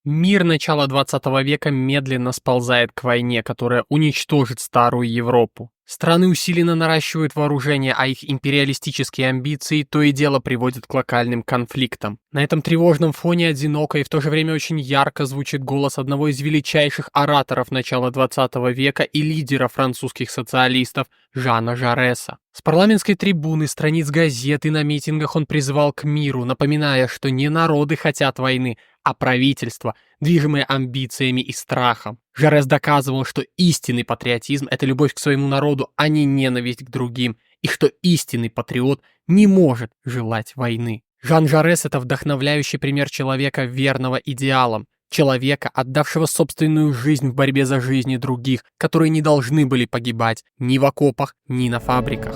Мир начала 20 века медленно сползает к войне, которая уничтожит старую Европу. Страны усиленно наращивают вооружение, а их империалистические амбиции то и дело приводят к локальным конфликтам. На этом тревожном фоне одиноко и в то же время очень ярко звучит голос одного из величайших ораторов начала 20 века и лидера французских социалистов Жана Жареса. С парламентской трибуны, страниц газет и на митингах он призывал к миру, напоминая, что не народы хотят войны, а правительство, движимое амбициями и страхом. Жарес доказывал, что истинный патриотизм — это любовь к своему народу, а не ненависть к другим, и что истинный патриот не может желать войны. Жан Жарес — это вдохновляющий пример человека, верного идеалам, человека, отдавшего собственную жизнь в борьбе за жизни других, которые не должны были погибать ни в окопах, ни на фабриках.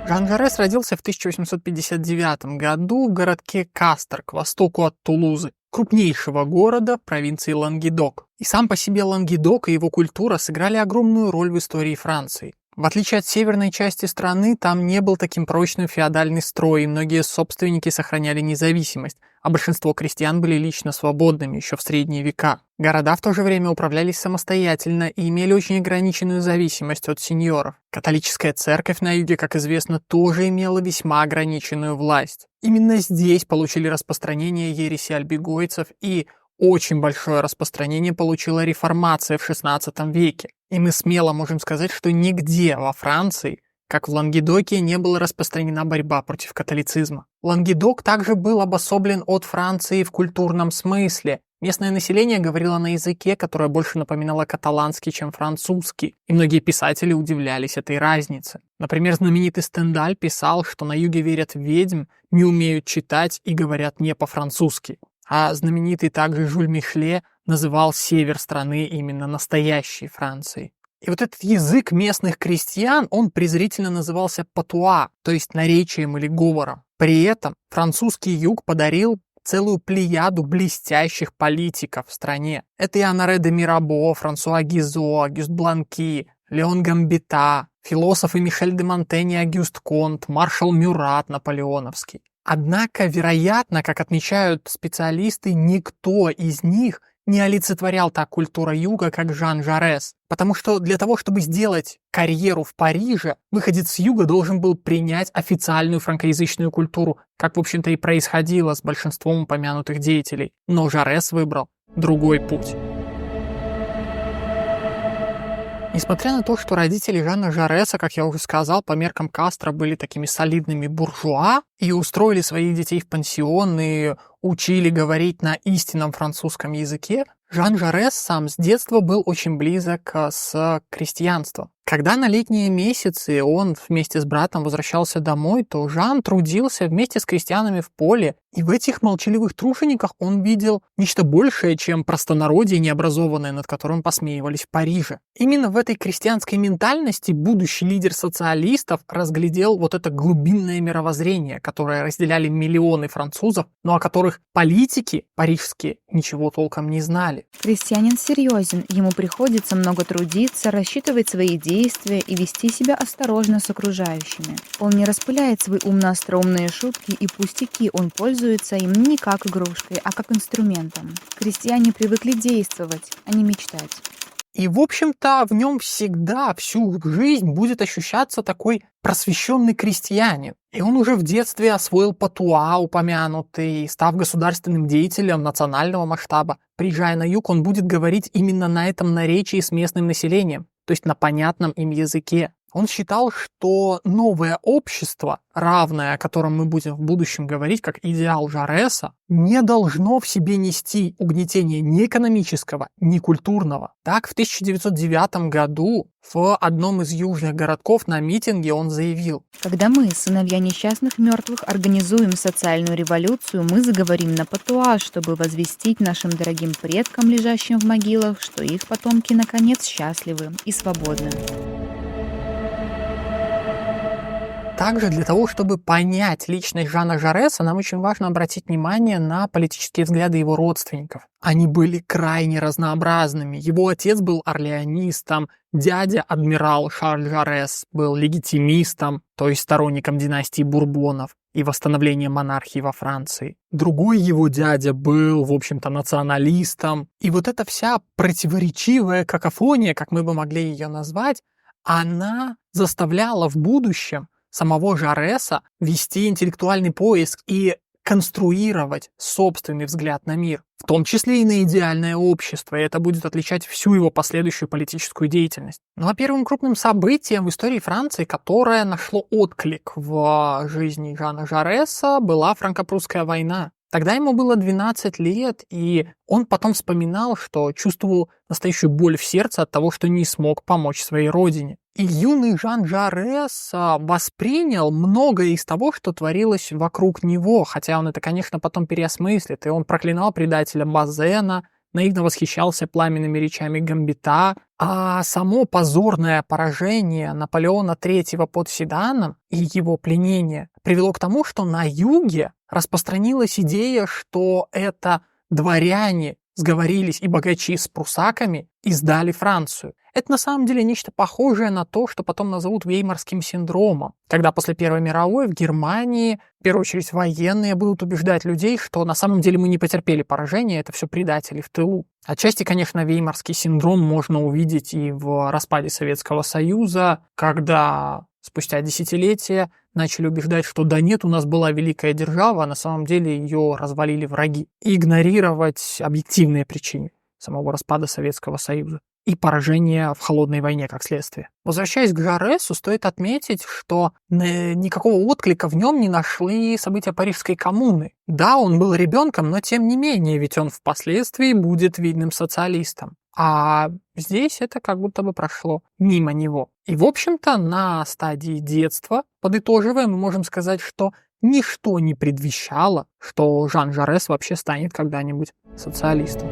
Жан Жарес родился в 1859 году в городке Кастер, к востоку от Тулузы, крупнейшего города провинции Лангедок. И сам по себе Лангедок и его культура сыграли огромную роль в истории Франции. В отличие от северной части страны, там не был таким прочным феодальный строй, и многие собственники сохраняли независимость, а большинство крестьян были лично свободными еще в средние века. Города в то же время управлялись самостоятельно и имели очень ограниченную зависимость от сеньоров. Католическая церковь на юге, как известно, тоже имела весьма ограниченную власть. Именно здесь получили распространение ереси альбигойцев, и очень большое распространение получила реформация в XVI веке. И мы смело можем сказать, что нигде во Франции, как в Лангедоке, не была распространена борьба против католицизма. Лангедок также был обособлен от Франции в культурном смысле. Местное население говорило на языке, который больше напоминало каталанский, чем французский, и многие писатели удивлялись этой разнице. Например, знаменитый Стендаль писал, что на юге верят в ведьм, не умеют читать и говорят не по-французски. А знаменитый также Жюль Мишле называл север страны именно настоящей Францией. И вот этот язык местных крестьян, он презрительно назывался патуа, то есть наречием или говором. При этом французский юг подарил целую плеяду блестящих политиков в стране. Это и Оноре де Мирабо, Франсуа Гизо, Агюст Бланки, Леон Гамбита, философы Мишель де Монтень и Агюст Конт, маршал Мюрат наполеоновский. Однако, вероятно, как отмечают специалисты, никто из них не олицетворял так культуру юга, как Жан Жарес. Потому что для того, чтобы сделать карьеру в Париже, выходец с юга должен был принять официальную франкоязычную культуру, как, в общем-то, и происходило с большинством упомянутых деятелей. Но Жарес выбрал другой путь. Несмотря на то, что родители Жана Жареса, как я уже сказал, по меркам Кастро были такими солидными буржуа и устроили своих детей в пансион и учили говорить на истинном французском языке, Жан Жарес сам с детства был очень близок с крестьянством. Когда на летние месяцы он вместе с братом возвращался домой, то Жан трудился вместе с крестьянами в поле, и в этих молчаливых тружениках он видел нечто большее, чем простонародье необразованное, над которым посмеивались в Париже. Именно в этой крестьянской ментальности будущий лидер социалистов разглядел вот это глубинное мировоззрение, которое разделяли миллионы французов, но о которых политики парижские ничего толком не знали. Крестьянин серьезен, ему приходится много трудиться, рассчитывать свои действия и вести себя осторожно с окружающими. Он не распыляет свои умно-остроумные шутки и пустяки, он пользуется им не как игрушкой, а как инструментом. Крестьяне привыкли действовать, а не мечтать. И, в общем-то, в нем всегда, всю жизнь будет ощущаться такой просвещенный крестьянин. И он уже в детстве освоил патуа, упомянутый, став государственным деятелем национального масштаба. Приезжая на юг, он будет говорить именно на этом наречии с местным населением, то есть на понятном им языке. Он считал, что новое общество, равное, о котором мы будем в будущем говорить, как идеал Жареса, не должно в себе нести угнетение ни экономического, ни культурного. Так, в 1909 году в одном из южных городков на митинге он заявил: «Когда мы, сыновья несчастных мертвых, организуем социальную революцию, мы заговорим на патуа, чтобы возвестить нашим дорогим предкам, лежащим в могилах, что их потомки, наконец, счастливы и свободны». Также для того, чтобы понять личность Жана Жареса, нам очень важно обратить внимание на политические взгляды его родственников. Они были крайне разнообразными. Его отец был орлеонистом, дядя, адмирал Шарль Жарес, был легитимистом, то есть сторонником династии Бурбонов. и восстановления монархии во Франции. Другой его дядя был, в общем-то, националистом. И вот эта вся противоречивая какофония, как мы бы могли ее назвать, она заставляла в будущем самого Жареса вести интеллектуальный поиск и конструировать собственный взгляд на мир, в том числе и на идеальное общество, и это будет отличать всю его последующую политическую деятельность. Ну а первым крупным событием в истории Франции, которое нашло отклик в жизни Жана Жареса, была франко-прусская война. Тогда ему было 12 лет, и он потом вспоминал, что чувствовал настоящую боль в сердце от того, что не смог помочь своей родине. И юный Жан Жарес воспринял многое из того, что творилось вокруг него, хотя он это, конечно, потом переосмыслит, и он проклинал предателя Базена, наивно восхищался пламенными речами Гамбита, а само позорное поражение Наполеона III под Седаном и его пленение привело к тому, что на юге распространилась идея, что это дворяне сговорились и богачи с прусаками и сдали Францию. Это на самом деле нечто похожее на то, что потом назовут Веймарским синдромом, когда после Первой мировой в Германии, в первую очередь военные, будут убеждать людей, что на самом деле мы не потерпели поражения, это все предатели в тылу. Отчасти, конечно, Веймарский синдром можно увидеть и в распаде Советского Союза, когда спустя десятилетия начали убеждать, что да нет, у нас была великая держава, а на самом деле ее развалили враги. И игнорировать объективные причины самого распада Советского Союза и поражения в холодной войне как следствие. Возвращаясь к Жаресу, стоит отметить, что никакого отклика в нем не нашли события Парижской коммуны. Да, он был ребенком, но тем не менее, ведь он впоследствии будет видным социалистом. А здесь это как будто бы прошло мимо него. И, в общем-то, на стадии детства, подытоживая, мы можем сказать, что ничто не предвещало, что Жан Жарес вообще станет когда-нибудь социалистом.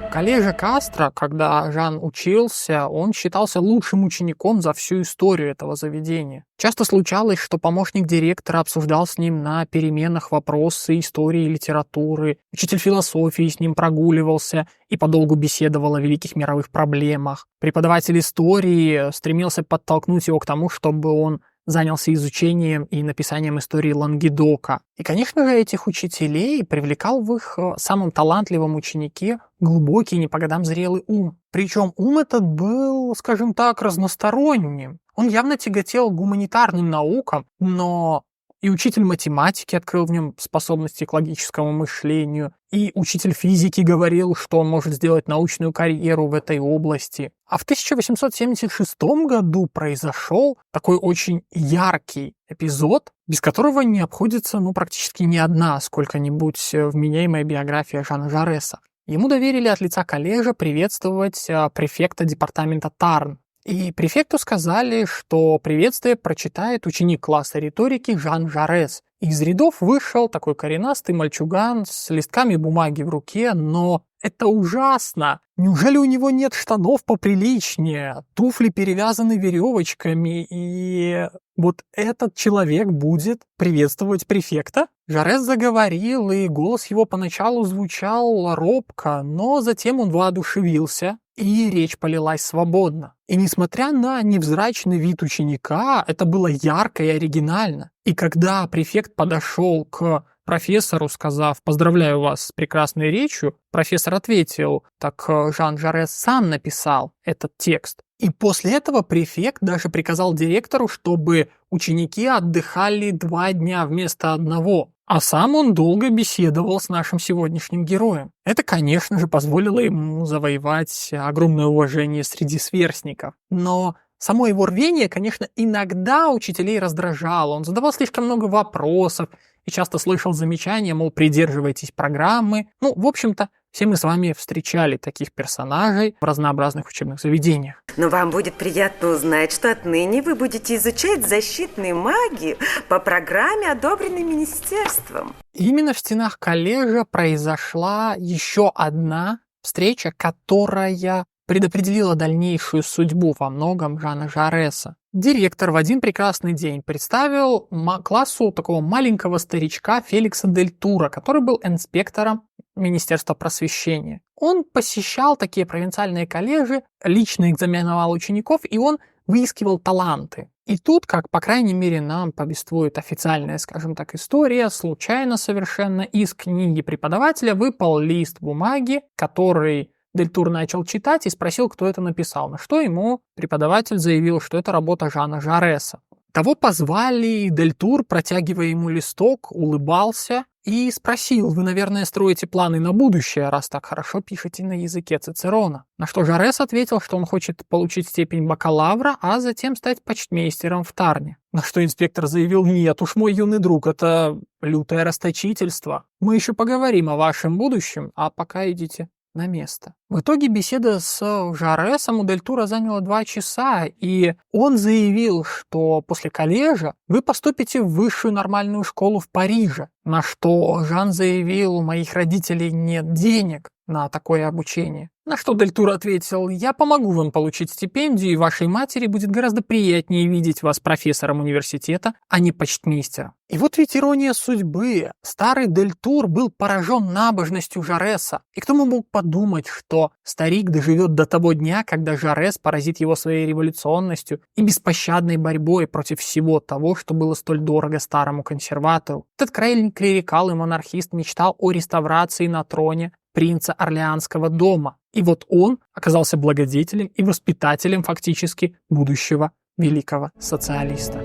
В коллеже Кастро, когда Жан учился, он считался лучшим учеником за всю историю этого заведения. Часто случалось, что помощник директора обсуждал с ним на переменах вопросы истории и литературы, учитель философии с ним прогуливался и подолгу беседовал о великих мировых проблемах. Преподаватель истории стремился подтолкнуть его к тому, чтобы он занялся изучением и написанием истории Лангедока. И, конечно же, этих учителей привлекал в их самом талантливом ученике глубокий, не по годам зрелый ум. Причем ум этот был, скажем так, разносторонним. Он явно тяготел к гуманитарным наукам, но и учитель математики открыл в нем способности к логическому мышлению, и учитель физики говорил, что он может сделать научную карьеру в этой области. А в 1876 году произошел такой очень яркий эпизод, без которого не обходится практически ни одна сколько-нибудь вменяемая биография Жана Жареса. Ему доверили от лица коллежа приветствовать префекта департамента Тарн. И префекту сказали, что приветствие прочитает ученик класса риторики Жан Жарес. Из рядов вышел такой коренастый мальчуган с листками бумаги в руке, но это ужасно! Неужели у него нет штанов поприличнее? Туфли перевязаны веревочками, и вот этот человек будет приветствовать префекта? Жарес заговорил, и голос его поначалу звучал робко, но затем он воодушевился, и речь полилась свободно. И несмотря на невзрачный вид ученика, это было ярко и оригинально. И когда префект подошел к профессору, сказав: «Поздравляю вас с прекрасной речью», профессор ответил: «Так Жан Жарес сам написал этот текст». И после этого префект даже приказал директору, чтобы ученики отдыхали 2 дня вместо 1. А сам он долго беседовал с нашим сегодняшним героем. Это, конечно же, позволило ему завоевать огромное уважение среди сверстников. Но само его рвение, конечно, иногда учителей раздражало. Он задавал слишком много вопросов и часто слышал замечания, мол, придерживайтесь программы. В общем-то, все мы с вами встречали таких персонажей в разнообразных учебных заведениях. Но вам будет приятно узнать, что отныне вы будете изучать защитную магию по программе, одобренной министерством. Именно в стенах коллежа произошла еще одна встреча, которая предопределила дальнейшую судьбу во многом Жана Жареса. Директор в один прекрасный день представил классу такого маленького старичка Феликса Дель Тура, который был инспектором Министерства просвещения. Он посещал такие провинциальные колледжи, лично экзаменовал учеников, и он выискивал таланты. И тут, как, по крайней мере, нам повествует официальная, скажем так, история, случайно совершенно из книги преподавателя выпал лист бумаги, который Дельтур начал читать и спросил, кто это написал, на что ему преподаватель заявил, что это работа Жана Жареса. Того позвали, и Дельтур, протягивая ему листок, улыбался и спросил: «Вы, наверное, строите планы на будущее, раз так хорошо пишете на языке Цицерона». На что Жарес ответил, что он хочет получить степень бакалавра, а затем стать почтмейстером в Тарне. На что инспектор заявил: «Нет уж, мой юный друг, это лютое расточительство. Мы еще поговорим о вашем будущем, а пока идите на место». В итоге беседа с Жаресом у Дельтура заняла 2 часа, и он заявил, что после коллежа вы поступите в высшую нормальную школу в Париже. На что Жан заявил: «У моих родителей нет денег на такое обучение». На что Дельтур ответил: «Я помогу вам получить стипендию, и вашей матери будет гораздо приятнее видеть вас профессором университета, а не почтмейстером». И вот ведь ирония судьбы. Старый Дельтур был поражен набожностью Жареса. И кто мог подумать, что старик доживет до того дня, когда Жарес поразит его своей революционностью и беспощадной борьбой против всего того, что было столь дорого старому консерватору. Этот крайний клерикал и монархист мечтал о реставрации на троне принца Орлеанского дома. И вот он оказался благодетелем и воспитателем фактически будущего великого социалиста.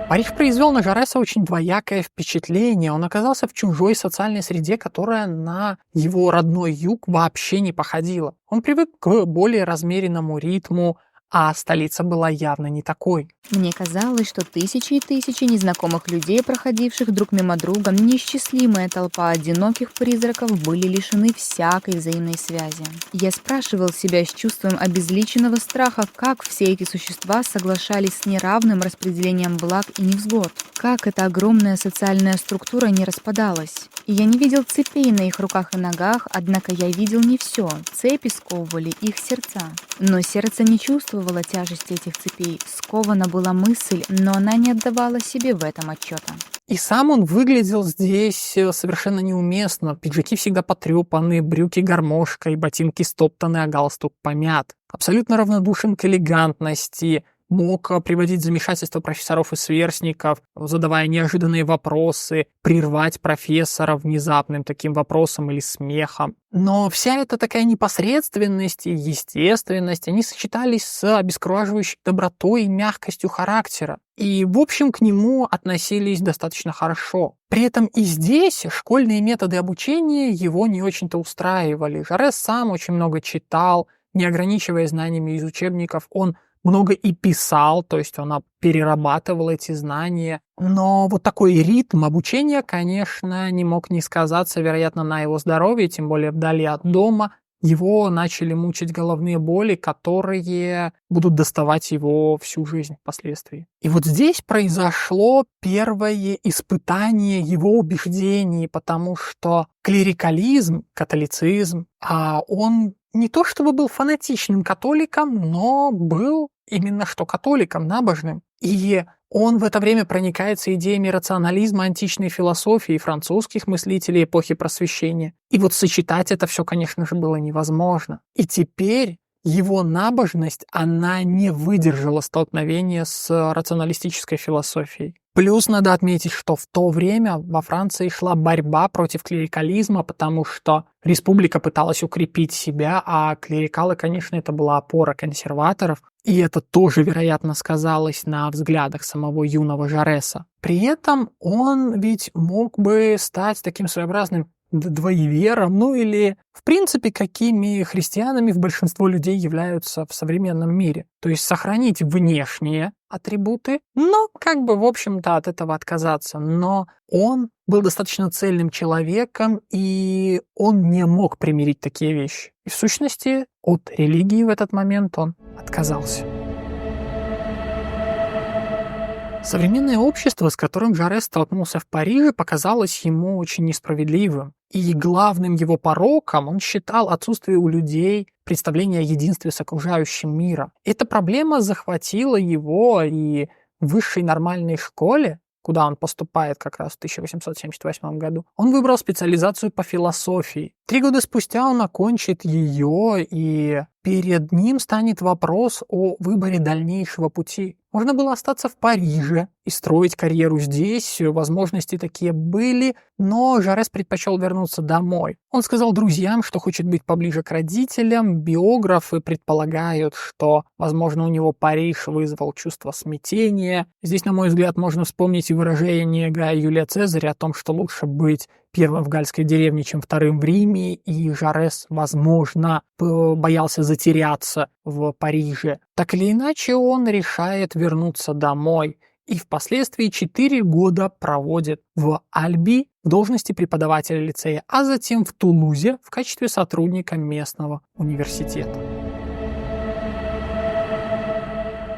Париж произвел на Жареса очень двоякое впечатление. Он оказался в чужой социальной среде, которая на его родной юг вообще не походила. Он привык к более размеренному ритму, а столица была явно не такой. Мне казалось, что тысячи и тысячи незнакомых людей, проходивших друг мимо друга, неисчислимая толпа одиноких призраков, были лишены всякой взаимной связи. Я спрашивал себя с чувством обезличенного страха, как все эти существа соглашались с неравным распределением благ и невзгод, как эта огромная социальная структура не распадалась. И я не видел цепей на их руках и ногах, однако я видел не все. Цепи сковывали их сердца. Но сердце не чувствовало тяжести этих цепей. Скована была мысль, но она не отдавала себе в этом отчета. И сам он выглядел здесь совершенно неуместно. Пиджаки всегда потрепаны, брюки гармошкой, ботинки стоптаны, а галстук помят. Абсолютно равнодушен к элегантности. Мог приводить в замешательство профессоров и сверстников, задавая неожиданные вопросы, прервать профессора внезапным таким вопросом или смехом. Но вся эта такая непосредственность и естественность, они сочетались с обескураживающей добротой и мягкостью характера. И, в общем, к нему относились достаточно хорошо. При этом и здесь школьные методы обучения его не очень-то устраивали. Жарес сам очень много читал, не ограничивая знаниями из учебников, он много и писал, то есть он перерабатывал эти знания. Но вот такой ритм обучения, конечно, не мог не сказаться, вероятно, на его здоровье, тем более вдали от дома. Его начали мучить головные боли, которые будут доставать его всю жизнь впоследствии. И вот здесь произошло первое испытание его убеждений, потому что клерикализм, католицизм, он не то чтобы был фанатичным католиком, но был именно что католиком, набожным. И он в это время проникается идеями рационализма, античной философии, французских мыслителей эпохи Просвещения. И вот сочетать это все, конечно же, было невозможно. И теперь его набожность, она не выдержала столкновения с рационалистической философией. Плюс надо отметить, что в то время во Франции шла борьба против клерикализма, потому что республика пыталась укрепить себя, а клерикалы, конечно, это была опора консерваторов, и это тоже, вероятно, сказалось на взглядах самого юного Жареса. При этом он ведь мог бы стать таким своеобразным двоевером, или, в принципе, какими христианами большинство людей являются в современном мире. То есть сохранить внешние атрибуты, но в общем-то, от этого отказаться. Но он был достаточно цельным человеком, и он не мог примирить такие вещи. И в сущности, от религии в этот момент он отказался. Современное общество, с которым Жарес столкнулся в Париже, показалось ему очень несправедливым. И главным его пороком он считал отсутствие у людей представления о единстве с окружающим миром. Эта проблема захватила его и в высшей нормальной школе, куда он поступает как раз в 1878 году, он выбрал специализацию по философии. 3 года спустя он окончит ее, и перед ним станет вопрос о выборе дальнейшего пути. Можно было остаться в Париже и строить карьеру здесь, возможности такие были, но Жарес предпочел вернуться домой. Он сказал друзьям, что хочет быть поближе к родителям. Биографы предполагают, что, возможно, у него Париж вызвал чувство смятения. Здесь, на мой взгляд, можно вспомнить и выражение Гая Юлия Цезаря о том, что лучше быть первым в гальской деревне, чем вторым в Риме, и Жарес, возможно, боялся затеряться в Париже. Так или иначе, он решает вернуться домой и впоследствии 4 года проводит в Альби в должности преподавателя лицея, а затем в Тулузе в качестве сотрудника местного университета.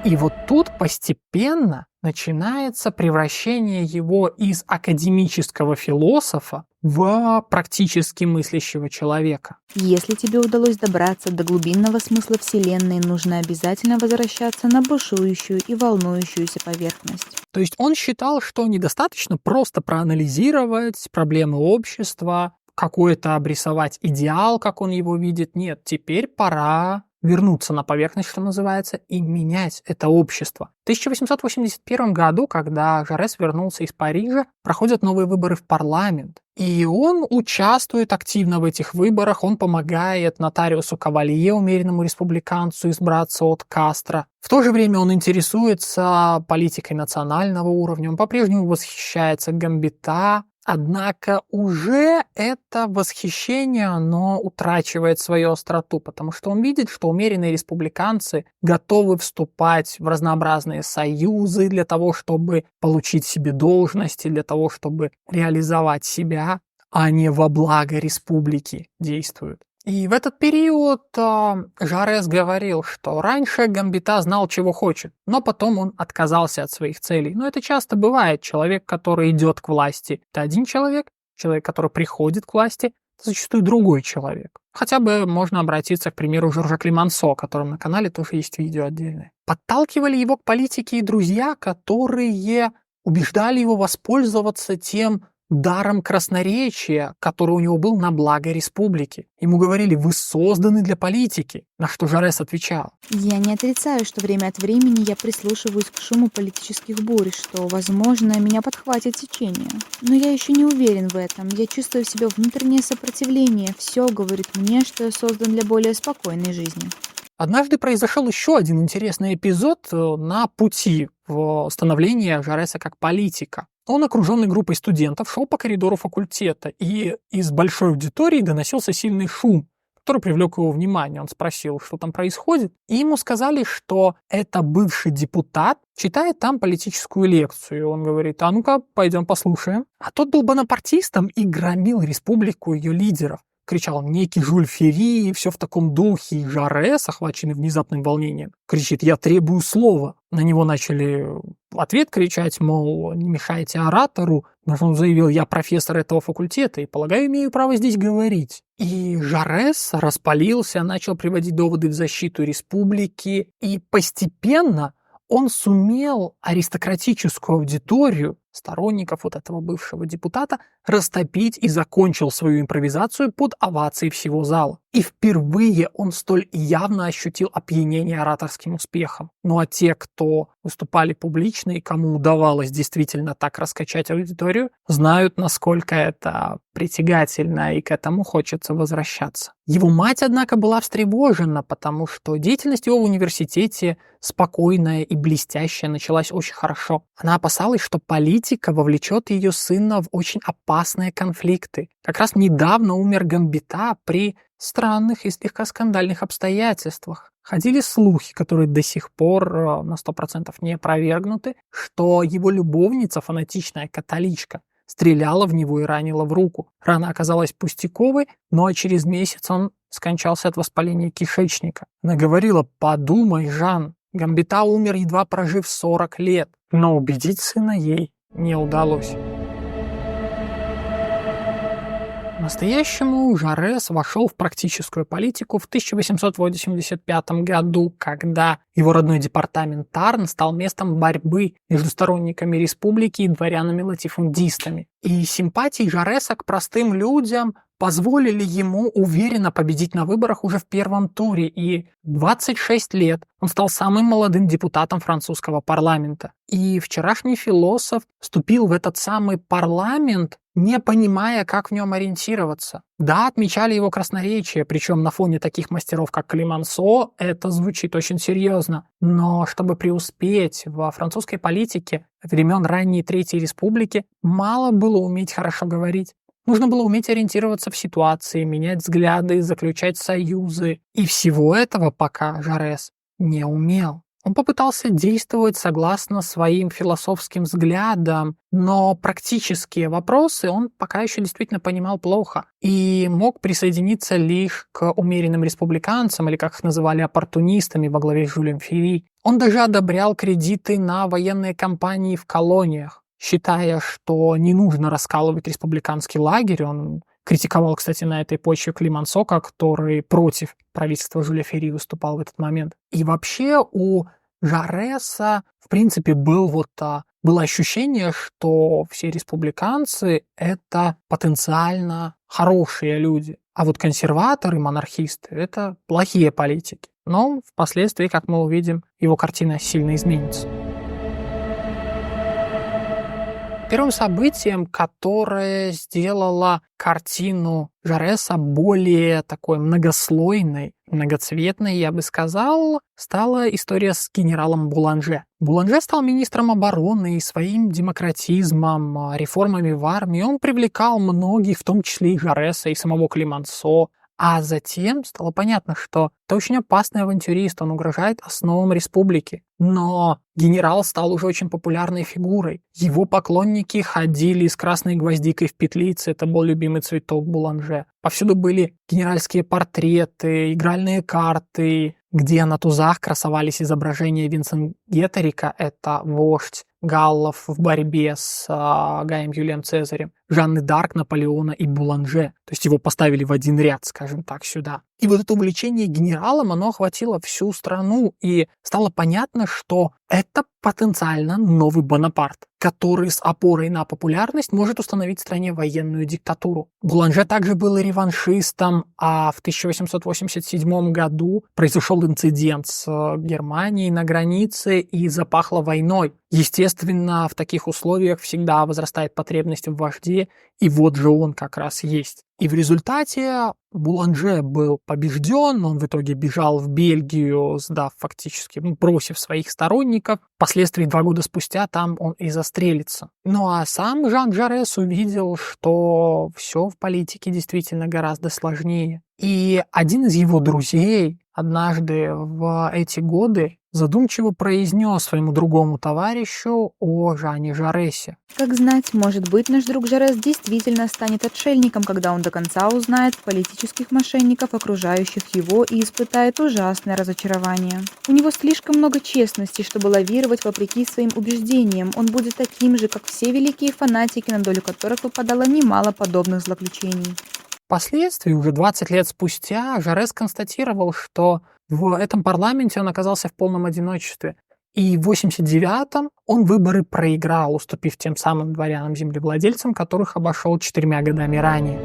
И вот тут постепенно начинается превращение его из академического философа в практически мыслящего человека. Если тебе удалось добраться до глубинного смысла Вселенной, нужно обязательно возвращаться на бушующую и волнующуюся поверхность. То есть он считал, что недостаточно просто проанализировать проблемы общества, какой-то обрисовать идеал, как он его видит. Нет, теперь пора вернуться на поверхность, что называется, и менять это общество. В 1881 году, когда Жарес вернулся из Парижа, проходят новые выборы в парламент. И он участвует активно в этих выборах, он помогает нотариусу Кавалье, умеренному республиканцу, избраться от Кастро. В то же время он интересуется политикой национального уровня, он по-прежнему восхищается Гамбита. Однако уже это восхищение, оно утрачивает свою остроту, потому что он видит, что умеренные республиканцы готовы вступать в разнообразные союзы для того, чтобы получить себе должности, для того, чтобы реализовать себя, а не во благо республики действуют. И в этот период Жарес говорил, что раньше Гамбита знал, чего хочет, но потом он отказался от своих целей. Но это часто бывает. Человек, который идет к власти, это один человек, который приходит к власти, это зачастую другой человек. Хотя бы можно обратиться, к примеру, Жоржа Климансо, о котором на канале тоже есть видео отдельное. Подталкивали его к политике и друзья, которые убеждали его воспользоваться тем даром красноречия, который у него был на благо республики. Ему говорили: вы созданы для политики, на что Жарес отвечал: Я не отрицаю, что время от времени я прислушиваюсь к шуму политических бурь, что, возможно, меня подхватит течение. Но я еще не уверен в этом. Я чувствую в себе внутреннее сопротивление. Все говорит мне, что я создан для более спокойной жизни. Однажды произошел еще один интересный эпизод на пути в становление Жареса как политика. Он, окруженный группой студентов, шел по коридору факультета, и из большой аудитории доносился сильный шум, который привлек его внимание. Он спросил, что там происходит, и ему сказали, что это бывший депутат читает там политическую лекцию. Он говорит: а ну-ка, пойдем послушаем. А тот был бонапартистом и громил республику и ее лидеров. Кричал некий Жюль Ферри, и все в таком духе. И Жарес, охваченный внезапным волнением, кричит: я требую слова. На него начали в ответ кричать, мол, не мешайте оратору. Но он заявил: я профессор этого факультета и, полагаю, имею право здесь говорить. И Жарес распалился, начал приводить доводы в защиту республики, и постепенно он сумел аристократическую аудиторию сторонников вот этого бывшего депутата растопить и закончил свою импровизацию под овации всего зала. И впервые он столь явно ощутил опьянение ораторским успехом. Ну а те, кто выступали публично и кому удавалось действительно так раскачать аудиторию, знают, насколько это притягательно, и к этому хочется возвращаться. Его мать, однако, была встревожена, потому что деятельность его в университете спокойная и блестящая началась очень хорошо. Она опасалась, что политика вовлечет ее сына в очень опасные конфликты. Как раз недавно умер Гамбита при странных и слегка скандальных обстоятельствах. Ходили слухи, которые до сих пор на 100% не опровергнуты, что его любовница, фанатичная католичка, стреляла в него и ранила в руку. Рана оказалась пустяковой, но через месяц он скончался от воспаления кишечника. Она говорила: подумай, Жан, Гамбита умер, едва прожив 40 лет. Но убедить сына ей не удалось. По-настоящему Жарес вошел в практическую политику в 1885 году, когда его родной департамент Тарн стал местом борьбы между сторонниками республики и дворянами-латифундистами. И симпатии Жареса к простым людям позволили ему уверенно победить на выборах уже в первом туре, и 26 лет он стал самым молодым депутатом французского парламента. И вчерашний философ вступил в этот самый парламент, не понимая, как в нем ориентироваться. Да, отмечали его красноречие, причем на фоне таких мастеров, как Климансо, это звучит очень серьезно. Но чтобы преуспеть во французской политике времен ранней Третьей Республики, мало было уметь хорошо говорить. Нужно было уметь ориентироваться в ситуации, менять взгляды, заключать союзы. И всего этого пока Жарес не умел. Он попытался действовать согласно своим философским взглядам, но практические вопросы он пока еще действительно понимал плохо и мог присоединиться лишь к умеренным республиканцам, или как их называли, оппортунистами во главе с Жюлем Ферри. Он даже одобрял кредиты на военные кампании в колониях, считая, что не нужно раскалывать республиканский лагерь. Он критиковал, кстати, на этой почве Климансо, который против правительства Жюля Ферри выступал в этот момент. И вообще у Жареса, в принципе, было ощущение, что все республиканцы — это потенциально хорошие люди, а вот консерваторы, монархисты — это плохие политики. Но впоследствии, как мы увидим, его картина сильно изменится. Первым событием, которое сделало картину Жареса более такой многослойной, многоцветной, я бы сказал, стала история с генералом Буланже. Буланже стал министром обороны, и своим демократизмом, реформами в армии он привлекал многих, в том числе и Жареса, и самого Климансо. А затем стало понятно, что это очень опасный авантюрист, он угрожает основам республики. Но генерал стал уже очень популярной фигурой. Его поклонники ходили с красной гвоздикой в петлице, это был любимый цветок Буланже. Повсюду были генеральские портреты, игральные карты, где на тузах красовались изображения Винценгеторика, это вождь галлов в борьбе с Гаем Юлием Цезарем, Жанны д'Арк, Наполеона и Буланже. То есть его поставили в один ряд, скажем так, сюда. И вот это увлечение генералом, оно охватило всю страну, и стало понятно, что это потенциально новый Бонапарт, который с опорой на популярность может установить в стране военную диктатуру. Буланже также был и реваншистом, а в 1887 году произошел инцидент с Германией на границе и запахло войной. Естественно, в таких условиях всегда возрастает потребность в вожде, и вот же он как раз есть. И в результате Буланже был побежден, он в итоге бежал в Бельгию, сдав фактически, бросив своих сторонников. Впоследствии 2 года спустя там он и застрелится. Ну а сам Жан Жарес увидел, что все в политике действительно гораздо сложнее. И один из его друзей однажды в эти годы задумчиво произнес своему другому товарищу о Жане Жаресе. Как знать, может быть, наш друг Жарес действительно станет отшельником, когда он до конца узнает политических мошенников, окружающих его, и испытает ужасное разочарование. У него слишком много честности, чтобы лавировать вопреки своим убеждениям. Он будет таким же, как все великие фанатики, на долю которых выпадало немало подобных злоключений. Впоследствии, уже 20 лет спустя, Жарес констатировал, что в этом парламенте он оказался в полном одиночестве. И в 89-м он выборы проиграл, уступив тем самым дворянам-землевладельцам, которых обошел 4 годами ранее.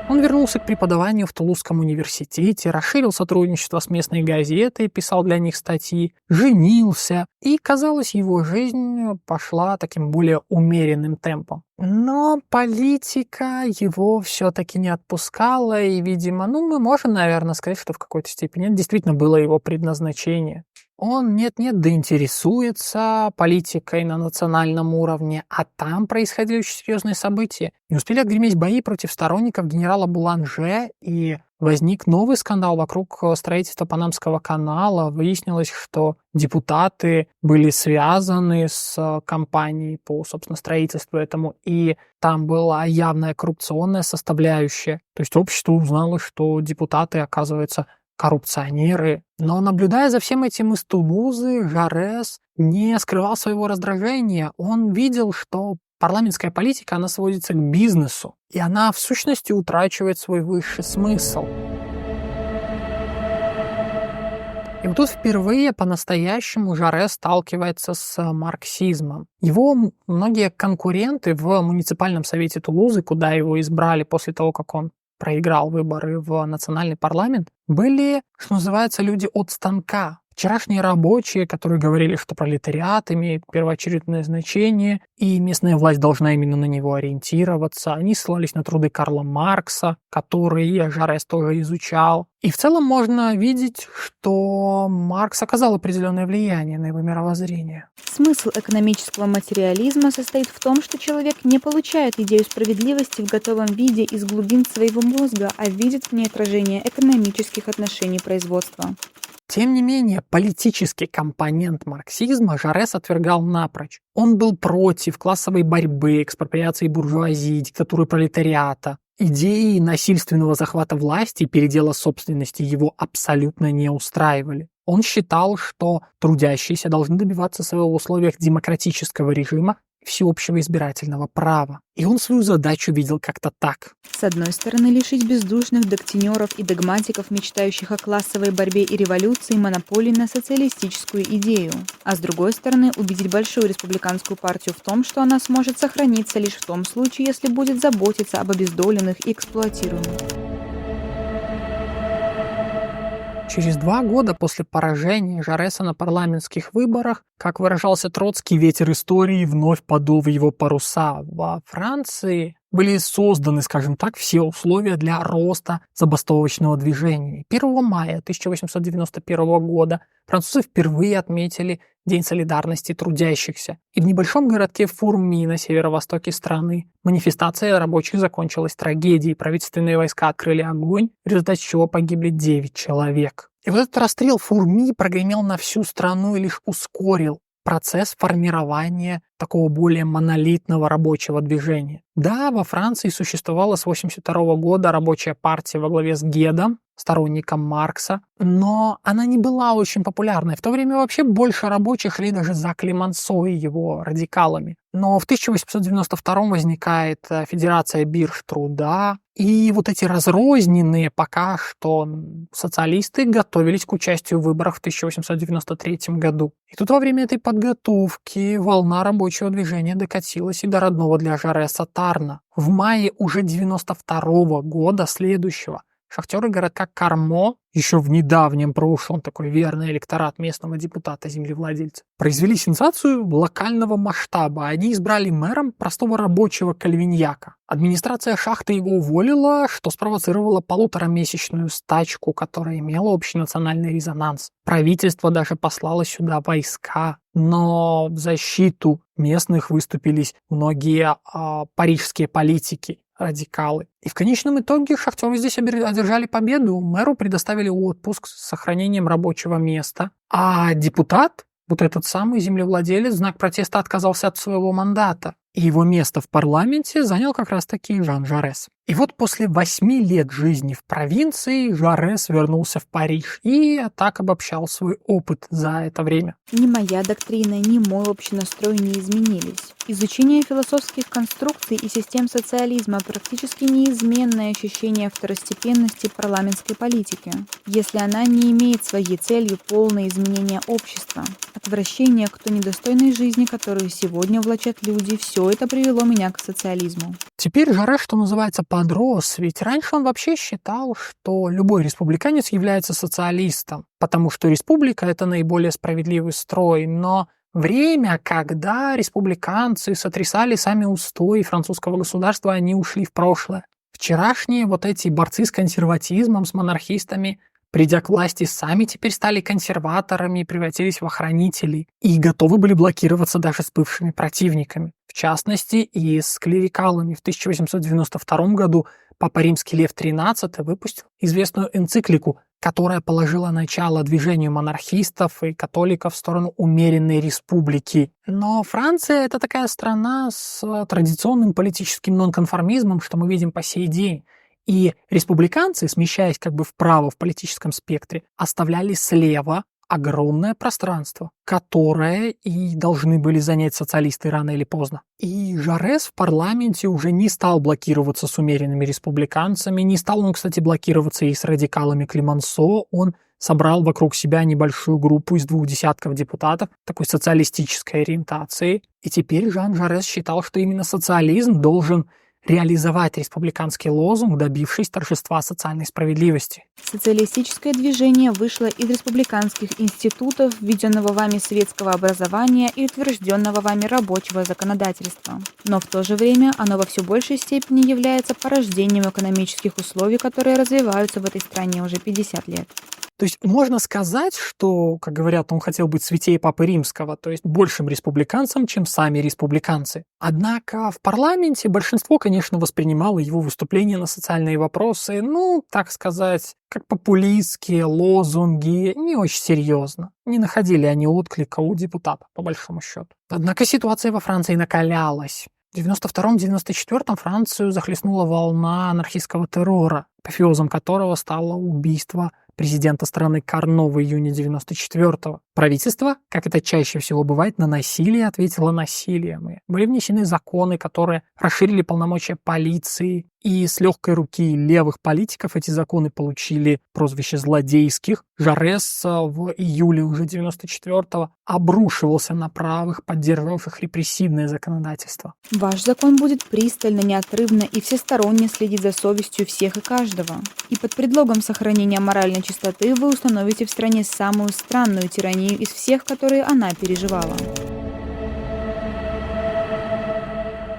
Он вернулся к преподаванию в Тулузском университете, расширил сотрудничество с местной газетой, писал для них статьи, женился, и, казалось, его жизнь пошла таким более умеренным темпом. Но политика его все-таки не отпускала, и, видимо, мы можем, наверное, сказать, что в какой-то степени это действительно было его предназначение. Он нет-нет, да интересуется политикой на национальном уровне, а там происходили очень серьезные события. Не успели отгреметь бои против сторонников генерала Буланже, и возник новый скандал вокруг строительства Панамского канала. Выяснилось, что депутаты были связаны с компанией по, собственно, строительству этому, и там была явная коррупционная составляющая. То есть общество узнало, что депутаты, оказывается, коррупционеры. Но, наблюдая за всем этим из Тулузы, Жарес не скрывал своего раздражения. Он видел, что Парламентская политика, она сводится к бизнесу, и она в сущности утрачивает свой высший смысл. И вот тут впервые по-настоящему Жаре сталкивается с марксизмом. Его многие конкуренты в муниципальном совете Тулузы, куда его избрали после того, как он проиграл выборы в национальный парламент, были, что называется, люди от станка. Вчерашние рабочие, которые говорили, что пролетариат имеет первоочередное значение, и местная власть должна именно на него ориентироваться. Они ссылались на труды Карла Маркса, которые Жарес тоже изучал. И в целом можно видеть, что Маркс оказал определенное влияние на его мировоззрение. Смысл экономического материализма состоит в том, что человек не получает идею справедливости в готовом виде из глубин своего мозга, а видит в ней отражение экономических отношений производства. Тем не менее, политический компонент марксизма Жарес отвергал напрочь. Он был против классовой борьбы, экспроприации буржуазии, диктатуры пролетариата. Идеи насильственного захвата власти и передела собственности его абсолютно не устраивали. Он считал, что трудящиеся должны добиваться своего в условиях демократического режима и всеобщего избирательного права. И он свою задачу видел как-то так. С одной стороны, лишить бездушных доктинеров и догматиков, мечтающих о классовой борьбе и революции, монополии на социалистическую идею. А с другой стороны, убедить большую республиканскую партию в том, что она сможет сохраниться лишь в том случае, если будет заботиться об обездоленных и эксплуатируемых. Через 2 года после поражения Жареса на парламентских выборах, как выражался Троцкий, ветер истории вновь подул в его паруса. Во Франции были созданы, скажем так, все условия для роста забастовочного движения. 1 мая 1891 года французы впервые отметили День солидарности трудящихся. И в небольшом городке Фурми на северо-востоке страны манифестация рабочих закончилась трагедией. Правительственные войска открыли огонь, в результате чего погибли 9 человек. И вот этот расстрел Фурми прогремел на всю страну и лишь ускорил процесс формирования такого более монолитного рабочего движения. Да, во Франции существовала с 1982 года рабочая партия во главе с Гедом, сторонником Маркса, но она не была очень популярной. В то время вообще больше рабочих шли даже за Клемансо и его радикалами. Но в 1892 возникает Федерация бирж труда, и вот эти разрозненные пока что социалисты готовились к участию в выборах в 1893 году. И тут во время этой подготовки волна рабочего движения докатилась и до родного для Жареса Тарна. В мае уже 1992 года следующего шахтеры городка Кармо, еще в недавнем прошлом такой верный электорат местного депутата-землевладельца, произвели сенсацию локального масштаба. Они избрали мэром простого рабочего Кальвиньяка. Администрация шахты его уволила, что спровоцировало 1,5-месячную стачку, которая имела общенациональный резонанс. Правительство даже послало сюда войска, но в защиту местных выступили многие парижские политики, радикалы. И в конечном итоге шахтеры здесь одержали победу. Мэру предоставили отпуск с сохранением рабочего места. А депутат, вот этот самый землевладелец, в знак протеста отказался от своего мандата. И его место в парламенте занял как раз-таки Жан Жарес. И вот после 8 лет жизни в провинции Жарес вернулся в Париж и так обобщал свой опыт за это время. Ни моя доктрина, ни мой общий настрой не изменились. Изучение философских конструкций и систем социализма практически неизменное ощущение второстепенности парламентской политики, если она не имеет своей целью полное изменение общества. Отвращение к той недостойной жизни, которую сегодня влачат люди, все это привело меня к социализму. Теперь Жарес, что называется, подрос, ведь раньше он вообще считал, что любой республиканец является социалистом, потому что республика — это наиболее справедливый строй, но время, когда республиканцы сотрясали сами устои французского государства, они ушли в прошлое. Вчерашние вот эти борцы с консерватизмом, с монархистами, придя к власти, сами теперь стали консерваторами и превратились в охранителей, и готовы были блокироваться даже с бывшими противниками. В частности, и с клерикалами. В 1892 году Папа Римский Лев XIII выпустил известную энциклику, которая положила начало движению монархистов и католиков в сторону умеренной республики. Но Франция — это такая страна с традиционным политическим нонконформизмом, что мы видим по сей день. И республиканцы, смещаясь как бы вправо в политическом спектре, оставляли слева огромное пространство, которое и должны были занять социалисты рано или поздно. И Жарес в парламенте уже не стал блокироваться с умеренными республиканцами, не стал он, кстати, блокироваться и с радикалами Климансо, он собрал вокруг себя небольшую группу из 2 десятков депутатов такой социалистической ориентации. И теперь Жан Жарес считал, что именно социализм должен реализовать республиканский лозунг, добившись торжества социальной справедливости. Социалистическое движение вышло из республиканских институтов, введенного вами светского образования и утвержденного вами рабочего законодательства. Но в то же время оно во все большей степени является порождением экономических условий, которые развиваются в этой стране уже 50 лет. То есть можно сказать, что, как говорят, он хотел быть святее Папы Римского, то есть большим республиканцем, чем сами республиканцы. Однако в парламенте большинство, конечно, воспринимало его выступления на социальные вопросы, так сказать, как популистские лозунги, не очень серьезно. Не находили они отклика у депутатов, по большому счету. Однако ситуация во Франции накалялась. В 1992-1994 Францию захлестнула волна анархистского террора, апофеозом которого стало убийство президента страны Карно в июне 1994-го. Правительство, как это чаще всего бывает, на насилие ответило насилием. И были внесены законы, которые расширили полномочия полиции, и с легкой руки левых политиков эти законы получили прозвище злодейских. Жарес в июле уже 1994-го обрушивался на правых, поддерживавших репрессивное законодательство. Ваш закон будет пристально, неотрывно и всесторонне следить за совестью всех и каждого. И под предлогом сохранения моральной чистоты вы установите в стране самую странную тиранию из всех, которые она переживала.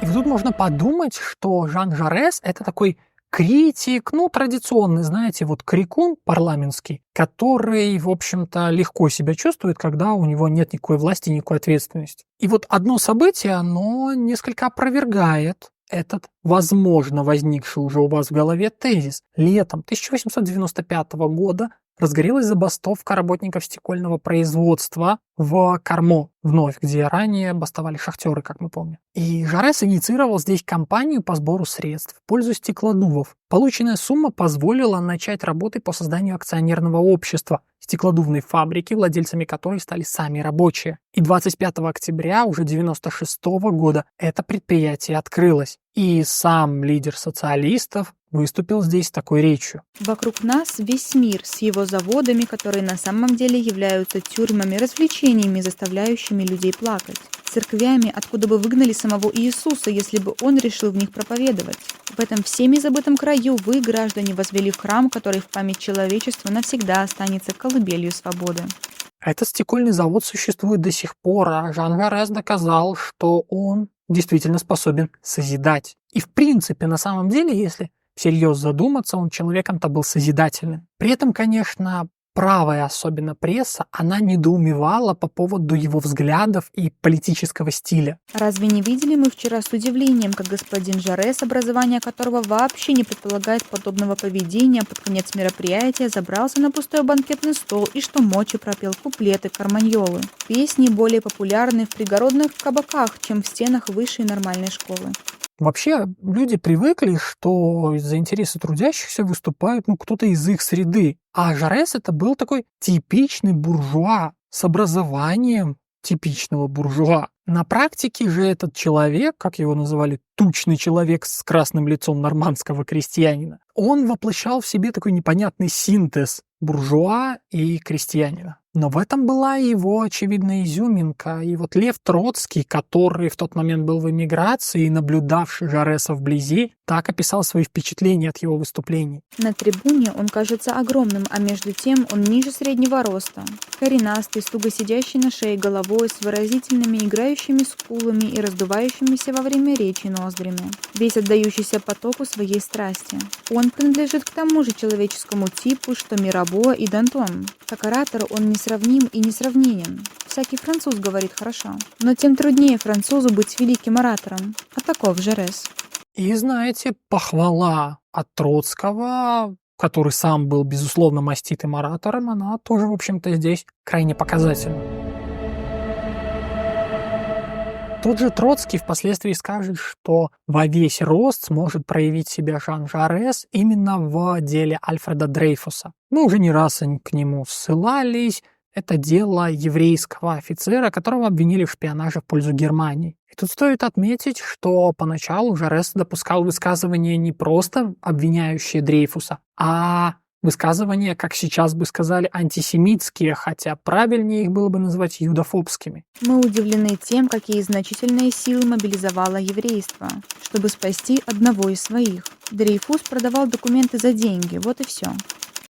И вот тут можно подумать, что Жан Жарес — это такой критик, традиционный, знаете, крикун парламентский, который, в общем-то, легко себя чувствует, когда у него нет никакой власти, никакой ответственности. И вот одно событие, оно несколько опровергает этот, возможно, возникший уже у вас в голове тезис. Летом 1895 года разгорелась забастовка работников стекольного производства в Кармо, вновь, где ранее бастовали шахтеры, как мы помним. И Жарес инициировал здесь кампанию по сбору средств в пользу стеклодувов. Полученная сумма позволила начать работы по созданию акционерного общества, стеклодувной фабрики, владельцами которой стали сами рабочие. И 25 октября уже 1996 года это предприятие открылось. И сам лидер социалистов выступил здесь с такой речью. Вокруг нас весь мир с его заводами, которые на самом деле являются тюрьмами, развлечениями, заставляющими людей плакать. Церквями, откуда бы выгнали самого Иисуса, если бы он решил в них проповедовать. В этом всеми забытом краю вы, граждане, возвели храм, который в память человечества навсегда останется колыбелью свободы. Этот стекольный завод существует до сих пор, а Жан Жарес доказал, что он действительно способен созидать. И в принципе, на самом деле, если всерьез задуматься, он человеком-то был созидательным. При этом, конечно, правая, особенно пресса, она недоумевала по поводу его взглядов и политического стиля. Разве не видели мы вчера с удивлением, как господин Жарес, образование которого вообще не предполагает подобного поведения, под конец мероприятия забрался на пустой банкетный стол и что мочи пропел куплеты Карманьолы. Песни более популярны в пригородных кабаках, чем в стенах высшей нормальной школы. Вообще, люди привыкли, что за интересы трудящихся выступают кто-то из их среды. А Жарес это был такой типичный буржуа с образованием типичного буржуа. На практике же этот человек, как его называли, тучный человек с красным лицом нормандского крестьянина, он воплощал в себе такой непонятный синтез буржуа и крестьянина. Но в этом была его очевидная изюминка. И вот Лев Троцкий, который в тот момент был в эмиграции и наблюдавший Жареса вблизи, так описал свои впечатления от его выступлений. На трибуне он кажется огромным, а между тем он ниже среднего роста. Коренастый, с туго сидящей на шее головой, с выразительными играющими скулами и раздувающимися во время речи ноздрями, весь отдающийся потоку своей страсти. Он принадлежит к тому же человеческому типу, что Мирабо и Дантон. Как оратор он несравним и несравненен. Всякий француз говорит хорошо. Но тем труднее французу быть великим оратором. А таков Жарес. И знаете, похвала от Троцкого, который сам был, безусловно, маститым оратором, она тоже, в общем-то, здесь крайне показательна. Тот же Троцкий впоследствии скажет, что во весь рост сможет проявить себя Жан Жарес именно в деле Альфреда Дрейфуса. Мы уже не раз к нему ссылались, Это дело еврейского офицера, которого обвинили в шпионаже в пользу Германии. И тут стоит отметить, что поначалу Жарес допускал высказывания не просто обвиняющие Дрейфуса, а высказывания, как сейчас бы сказали, антисемитские, хотя правильнее их было бы назвать юдофобскими. Мы удивлены тем, какие значительные силы мобилизовало еврейство, чтобы спасти одного из своих. Дрейфус продавал документы за деньги, вот и все.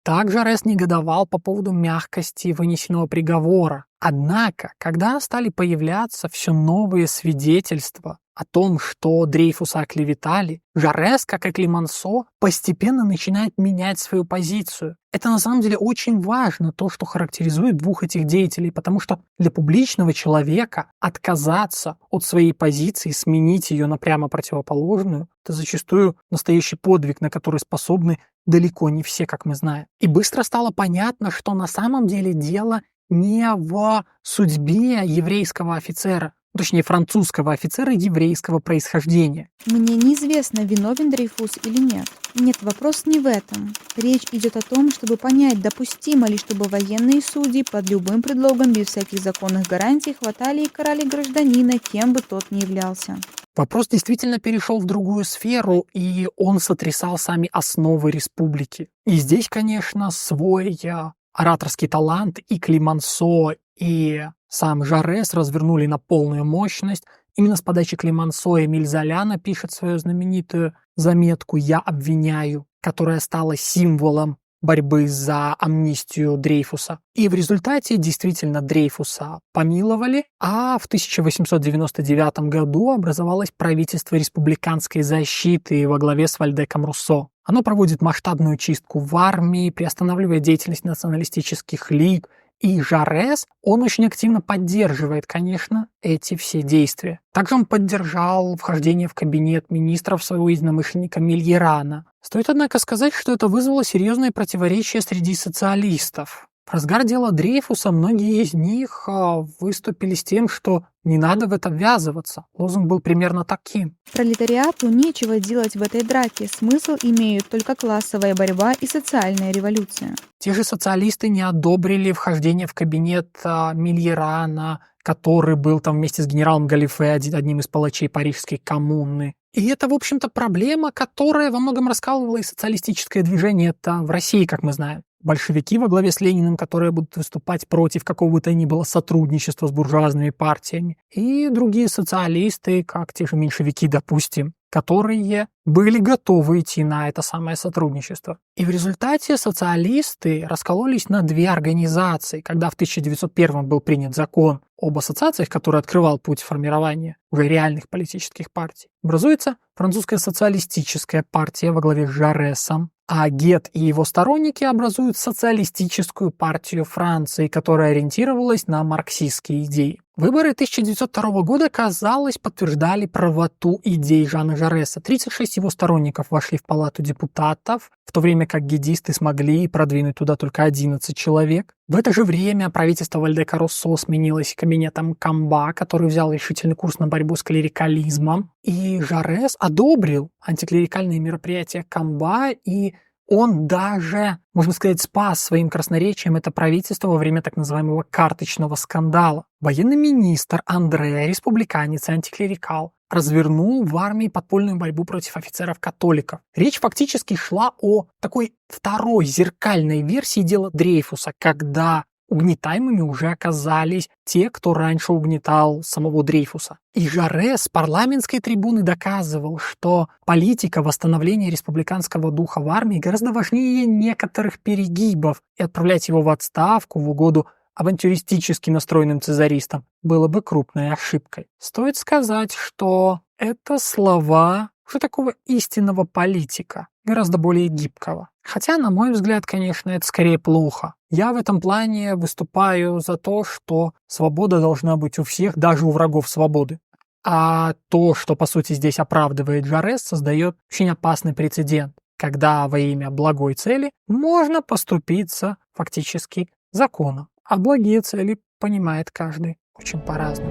Также Жарес негодовал по поводу мягкости вынесенного приговора. Однако, когда стали появляться все новые свидетельства о том, что Дрейфуса оклеветали, Жарес, как и Климансо, постепенно начинает менять свою позицию. Это на самом деле очень важно, то, что характеризует двух этих деятелей, потому что для публичного человека отказаться от своей позиции, сменить ее на прямо противоположную, это зачастую настоящий подвиг, на который способны далеко не все, как мы знаем. И быстро стало понятно, что на самом деле дело не в судьбе еврейского офицера, точнее французского офицера еврейского происхождения. Мне неизвестно, виновен Дрейфус или нет. Нет, вопрос не в этом. Речь идет о том, чтобы понять, допустимо ли, чтобы военные судьи под любым предлогом, без всяких законных гарантий, хватали и карали гражданина, кем бы тот ни являлся. Вопрос действительно перешел в другую сферу, и он сотрясал сами основы республики. И здесь, конечно, свой ораторский талант и Климансо, и сам Жарес развернули на полную мощность. Именно с подачи Климансо Эмиль Золя напишет свою знаменитую заметку «Я обвиняю», которая стала символом борьбы за амнистию Дрейфуса. И в результате действительно Дрейфуса помиловали, а в 1899 году образовалось правительство республиканской защиты во главе с Вальдеком Руссо. Оно проводит масштабную чистку в армии, приостанавливает деятельность националистических лиг, и Жарес, он очень активно поддерживает, конечно, эти все действия. Также он поддержал вхождение в кабинет министров своего единомышленника Мильерана. Стоит, однако, сказать, что это вызвало серьезные противоречия среди социалистов. В разгар дела Дрейфуса многие из них выступили с тем, что не надо в это ввязываться. Лозунг был примерно таким. Пролетариату нечего делать в этой драке, смысл имеют только классовая борьба и социальная революция. Те же социалисты не одобрили вхождение в кабинет Мильерана, который был там вместе с генералом Галифе, одним из палачей Парижской коммуны. И это, в общем-то, проблема, которая во многом раскалывала и социалистическое движение это в России, как мы знаем. Большевики во главе с Лениным, которые будут выступать против какого бы то ни было сотрудничества с буржуазными партиями. И другие социалисты, как те же меньшевики, допустим, которые были готовы идти на это самое сотрудничество. И в результате социалисты раскололись на две организации. Когда в 1901 был принят закон об ассоциациях, который открывал путь формирования уже реальных политических партий, образуется французская социалистическая партия во главе с Жаресом, а Гет и его сторонники образуют социалистическую партию Франции, которая ориентировалась на марксистские идеи. Выборы 1902 года, казалось, подтверждали правоту идей Жана Жареса. 36 его сторонников вошли в Палату депутатов, в то время как гедисты смогли продвинуть туда только 11 человек. В это же время правительство Вальдека Руссо сменилось кабинетом Камба, который взял решительный курс на борьбу с клерикализмом. И Жарес одобрил антиклерикальные мероприятия Камба, и он даже, можно сказать, спас своим красноречием это правительство во время так называемого карточного скандала. Военный министр Андре, республиканец и антиклерикал, развернул в армии подпольную борьбу против офицеров-католиков. Речь фактически шла о такой второй зеркальной версии дела Дрейфуса, когда угнетаемыми уже оказались те, кто раньше угнетал самого Дрейфуса. И Жарес с парламентской трибуны доказывал, что политика восстановления республиканского духа в армии гораздо важнее некоторых перегибов, и отправлять его в отставку в угоду авантюристически настроенным цезаристам было бы крупной ошибкой. Стоит сказать, что это слова уже такого истинного политика, гораздо более гибкого. Хотя, на мой взгляд, конечно, это скорее плохо. Я в этом плане выступаю за то, что свобода должна быть у всех, даже у врагов свободы. А то, что, по сути, здесь оправдывает Жарес, создает очень опасный прецедент, когда во имя благой цели можно поступиться фактически законом. А благие цели понимает каждый очень по-разному.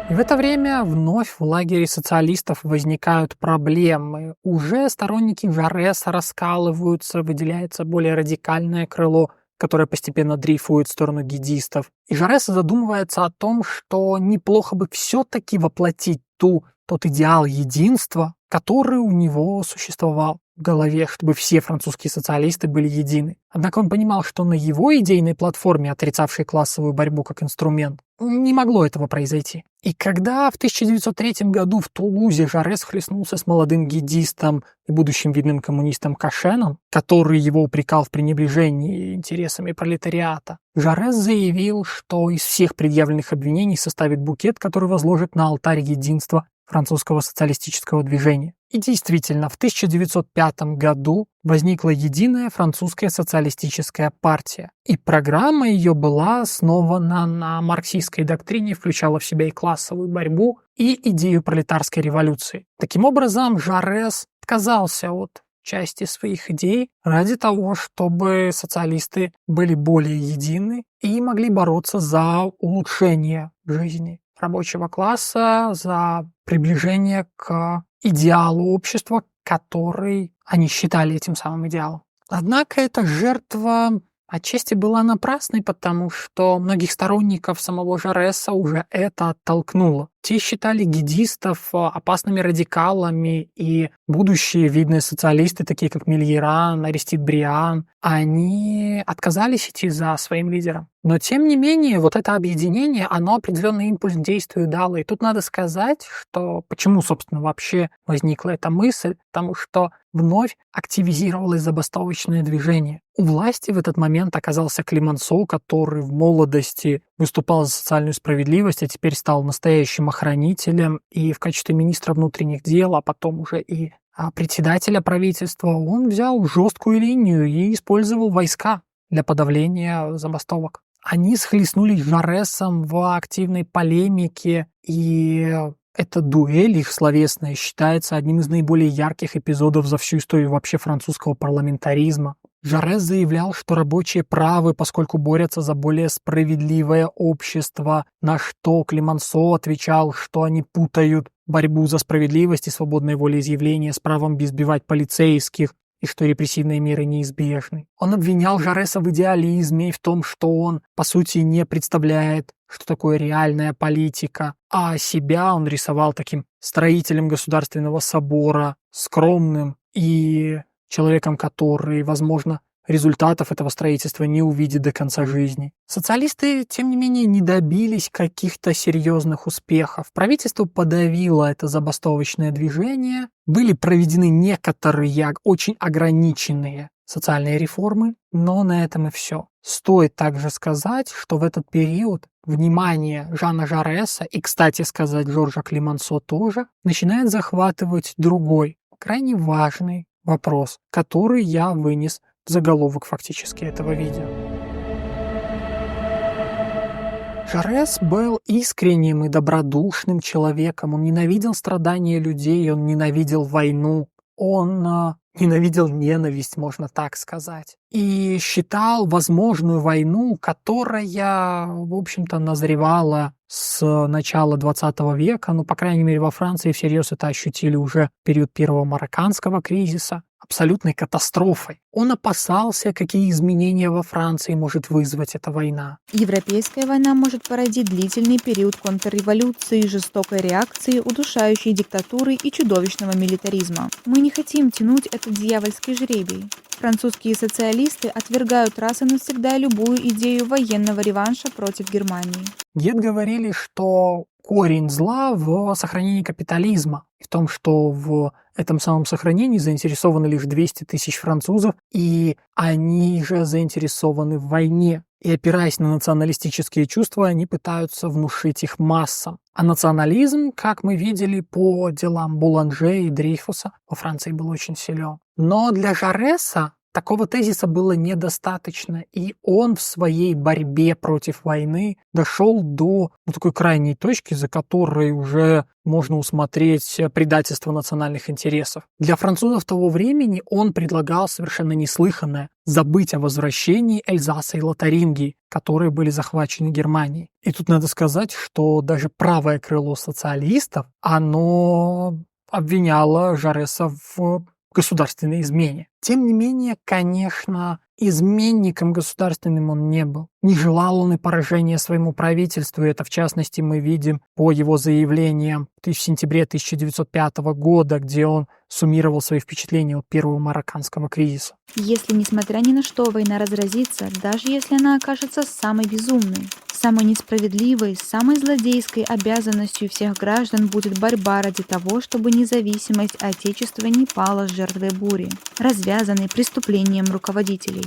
И в это время вновь в лагере социалистов возникают проблемы. Уже сторонники Жареса раскалываются, выделяется более радикальное крыло, которое постепенно дрейфует в сторону гидистов. И Жарес задумывается о том, что неплохо бы все-таки воплотить тот идеал единства, который у него существовал в голове, чтобы все французские социалисты были едины. Однако он понимал, что на его идейной платформе, отрицавшей классовую борьбу как инструмент, не могло этого произойти. И когда в 1903 году в Тулузе Жарес хлестнулся с молодым гидистом и будущим видным коммунистом Кашеном, который его упрекал в пренебрежении интересами пролетариата, Жарес заявил, что из всех предъявленных обвинений составит букет, который возложит на алтарь единства французского социалистического движения. И действительно, в 1905 году возникла единая французская социалистическая партия. И программа ее была основана на марксистской доктрине, включала в себя и классовую борьбу, и идею пролетарской революции. Таким образом, Жарес отказался от части своих идей ради того, чтобы социалисты были более едины и могли бороться за улучшение жизни рабочего класса, за приближение к идеалу общества, который они считали этим самым идеалом. Однако эта жертва отчасти была напрасной, потому что многих сторонников самого Жареса уже это оттолкнуло. Те считали гидистов опасными радикалами, и будущие видные социалисты, такие как Мильеран, Аристид Бриан, они отказались идти за своим лидером. Но, тем не менее, вот это объединение, оно определенный импульс действию дало. И тут надо сказать, что почему, собственно, вообще возникла эта мысль, потому что вновь активизировалось забастовочное движение. У власти в этот момент оказался Климансо, который в молодости выступал за социальную справедливость, а теперь стал настоящим охранителем, и в качестве министра внутренних дел, а потом уже и председателя правительства, он взял жесткую линию и использовал войска для подавления забастовок. Они схлестнулись с Жаресом в активной полемике, и эта дуэль, их словесная, считается одним из наиболее ярких эпизодов за всю историю вообще французского парламентаризма. Жарес заявлял, что рабочие правы, поскольку борются за более справедливое общество, на что Климансо отвечал, что они путают борьбу за справедливость и свободное волеизъявление с правом избивать полицейских, и что репрессивные меры неизбежны. Он обвинял Жареса в идеализме и в том, что он, по сути, не представляет, что такое реальная политика, а себя он рисовал таким строителем государственного собора, скромным и человеком, который, возможно, результатов этого строительства не увидит до конца жизни. Социалисты, тем не менее, не добились каких-то серьезных успехов. Правительство подавило это забастовочное движение, были проведены некоторые очень ограниченные социальные реформы, но на этом и все. Стоит также сказать, что в этот период внимание Жана Жареса и, кстати сказать, Жоржа Климансо тоже начинает захватывать другой, крайне важный вопрос, который я вынес в заголовок фактически этого видео. Жарес был искренним и добродушным человеком, он ненавидел страдания людей, он ненавидел войну, он ненавидел ненависть, можно так сказать, и считал возможную войну, которая, в общем-то, назревала с начала 20 века, по крайней мере, во Франции всерьез это ощутили уже в период первого марокканского кризиса, абсолютной катастрофой. Он опасался, какие изменения во Франции может вызвать эта война. Европейская война может породить длительный период контрреволюции, жестокой реакции, удушающей диктатуры и чудовищного милитаризма. Мы не хотим тянуть этот дьявольский жребий. Французские социалисты отвергают раз и навсегда любую идею военного реванша против Германии. Гет говорили, что корень зла в сохранении капитализма, и в том, что в этом самом сохранении заинтересованы лишь 200 тысяч французов, и они же заинтересованы в войне. И опираясь на националистические чувства, они пытаются внушить их массам. А национализм, как мы видели по делам Буланже и Дрейфуса, во Франции был очень силен. Но для Жареса такого тезиса было недостаточно, и он в своей борьбе против войны дошел до такой крайней точки, за которой уже можно усмотреть предательство национальных интересов. Для французов того времени он предлагал совершенно неслыханное — забыть о возвращении Эльзаса и Лотарингии, которые были захвачены Германией. И тут надо сказать, что даже правое крыло социалистов, оно обвиняло Жареса в государственной измене. Тем не менее, конечно, изменником государственным он не был. Не желал он и поражения своему правительству, и это, в частности, мы видим по его заявлениям в сентябре 1905 года, где он суммировал свои впечатления от первого марокканского кризиса. Если, несмотря ни на что, война разразится, даже если она окажется самой безумной, самой несправедливой, самой злодейской обязанностью всех граждан будет борьба ради того, чтобы независимость Отечества не пала жертвой бури, развязанной преступлением руководителей.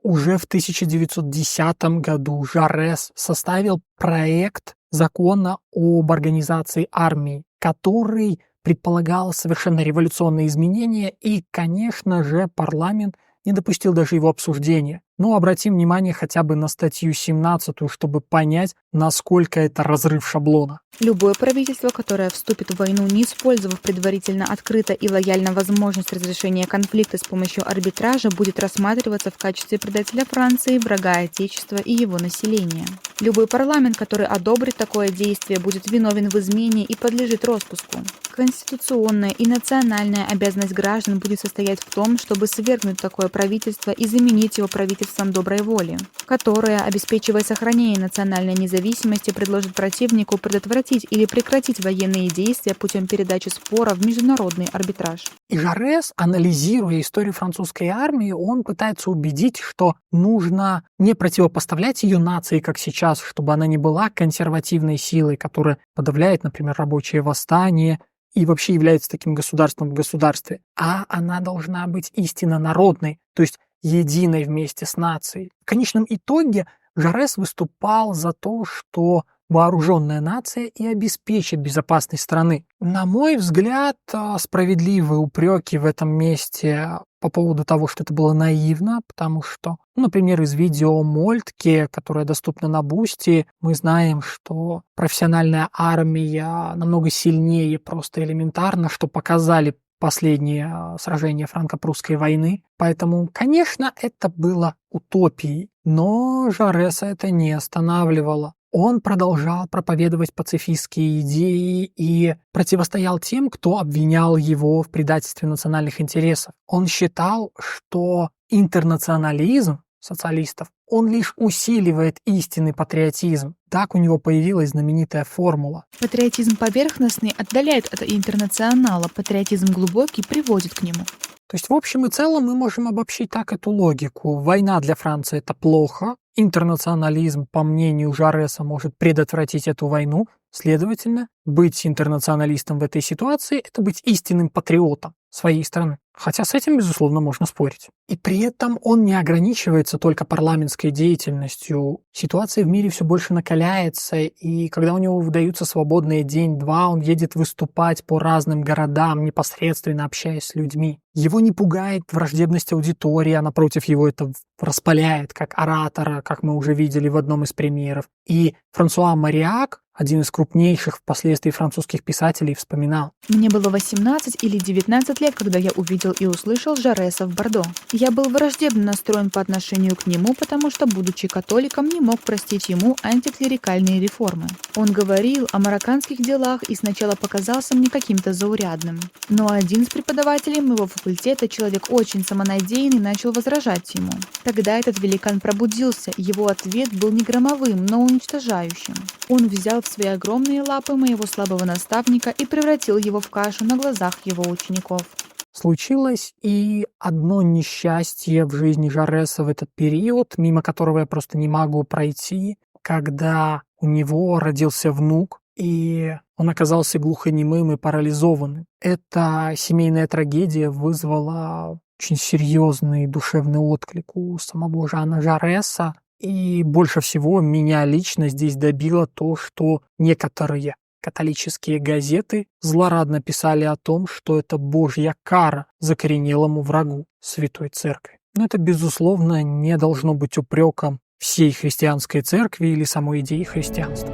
Уже в 1910 году Жарес составил проект закона об организации армии, который предполагал совершенно революционные изменения, и, конечно же, парламент не допустил даже его обсуждения. Но обратим внимание хотя бы на статью 17, чтобы понять, насколько это разрыв шаблона. Любое правительство, которое вступит в войну, не использовав предварительно открыто и лояльно возможность разрешения конфликта с помощью арбитража, будет рассматриваться в качестве предателя Франции, врага Отечества и его населения. Любой парламент, который одобрит такое действие, будет виновен в измене и подлежит распуску. Конституционная и национальная обязанность граждан будет состоять в том, чтобы свергнуть такое правительство и заменить его правительством доброй воли, которое, обеспечивая сохранение национальной независимости, предложит противнику предотвратить или прекратить военные действия путем передачи спора в международный арбитраж. И Жарес, анализируя историю французской армии, он пытается убедить, что нужно не противопоставлять ее нации, как сейчас, чтобы она не была консервативной силой, которая подавляет, например, рабочее восстание и вообще является таким государством в государстве, а она должна быть истинно народной, то есть единой вместе с нацией. В конечном итоге Жарес выступал за то, что вооруженная нация и обеспечит безопасность страны. На мой взгляд, справедливые упреки в этом месте по поводу того, что это было наивно, потому что, например, из видео Мольтке, которое доступно на Бусти, мы знаем, что профессиональная армия намного сильнее просто элементарно, что показали последние сражения франко-прусской войны. Поэтому, конечно, это было утопией, но Жареса это не останавливало. Он продолжал проповедовать пацифистские идеи и противостоял тем, кто обвинял его в предательстве национальных интересов. Он считал, что интернационализм социалистов, он лишь усиливает истинный патриотизм. Так у него появилась знаменитая формула. Патриотизм поверхностный отдаляет от интернационала, патриотизм глубокий приводит к нему. То есть, в общем и целом, мы можем обобщить так эту логику. Война для Франции — это плохо. Интернационализм, по мнению Жареса, может предотвратить эту войну. Следовательно, быть интернационалистом в этой ситуации — это быть истинным патриотом своей страны. Хотя с этим, безусловно, можно спорить. И при этом он не ограничивается только парламентской деятельностью. Ситуация в мире все больше накаляется, и когда у него выдаются свободные день-два, он едет выступать по разным городам, непосредственно общаясь с людьми. Его не пугает враждебность аудитории, а напротив его это распаляет, как оратора, как мы уже видели в одном из примеров. И Франсуа Мариак, один из крупнейших впоследствии французских писателей, вспоминал: «Мне было 18 или 19 лет, когда я увидел и услышал Жареса в Бордо. Я был враждебно настроен по отношению к нему, потому что, будучи католиком, не мог простить ему антиклерикальные реформы. Он говорил о марокканских делах и сначала показался мне каким-то заурядным. Но один из преподавателей моего факультета, человек очень самонадеянный, начал возражать ему. Тогда этот великан пробудился, его ответ был не громовым, но уничтожающим. Он взял в свои огромные лапы моего слабого наставника и превратил его в кашу на глазах его учеников». Случилось и одно несчастье в жизни Жареса в этот период, мимо которого я просто не могу пройти, когда у него родился внук, и он оказался глухонемым и парализованным. Эта семейная трагедия вызвала очень серьезный душевный отклик у самого Жана Жареса, и больше всего меня лично здесь добило то, что некоторые католические газеты злорадно писали о том, что это божья кара закоренелому врагу Святой Церкви. Но это, безусловно, не должно быть упреком всей христианской церкви или самой идеи христианства.